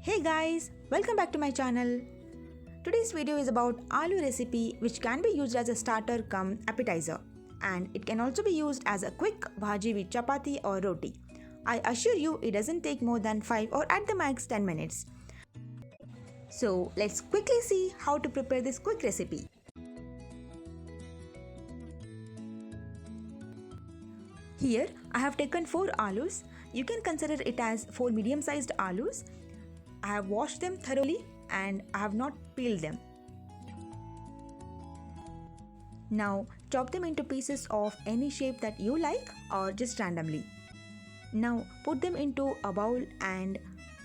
Hey guys, welcome back to my channel. Today's video is about aloo recipe which can be used as a starter cum appetizer, and it can also be used as a quick bhaji with chapati or roti. I assure you it doesn't take more than 5 or at the max 10 minutes. So let's quickly see how to prepare this quick recipe. Here I have taken 4 aloos. You can consider it as 4 medium-sized aloos. I have washed them thoroughly and I have not peeled them. Now chop them into pieces of any shape that you like or just randomly. Now put them into a bowl and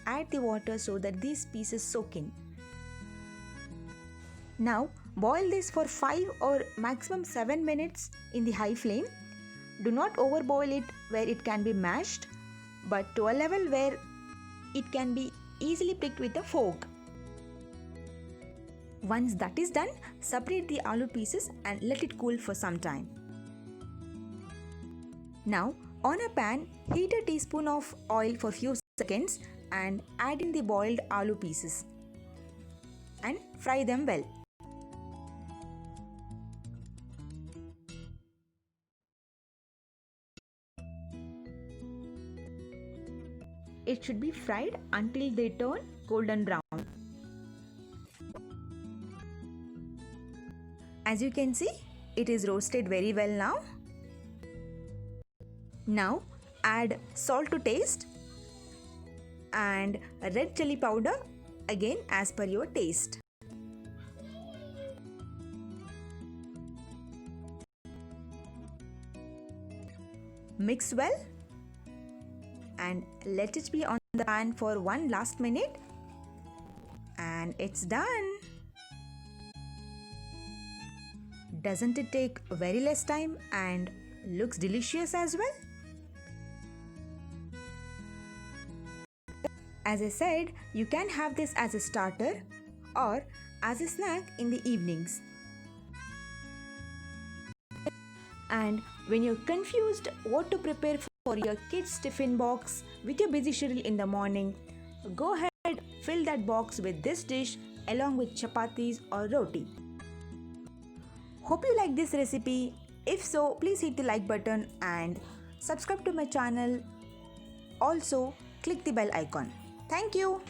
add the water so that these pieces soak in. Now boil this for 5 or maximum 7 minutes in the high flame. Do not overboil it where it can be mashed, but to a level where it can be easily pricked with a fork. Once that is done, separate the aloo pieces and let it cool for some time. Now, on a pan, heat a teaspoon of oil for few seconds and add in the boiled aloo pieces and fry them well. It should be fried until they turn golden brown. As you can see, it is roasted very well now. Now add salt to taste and red chili powder, again as per your taste. Mix well and let it be on the pan for one last minute, and it's done. Doesn't it take very less time and looks delicious as well? As I said, you can have this as a starter or as a snack in the evenings. And when you're confused what to prepare for your kids' tiffin box with your busy schedule in the morning, go ahead, fill that box with this dish along with chapatis or roti. Hope you like this recipe. If so, please hit the like button and subscribe to my channel. Also, click the bell icon. Thank you.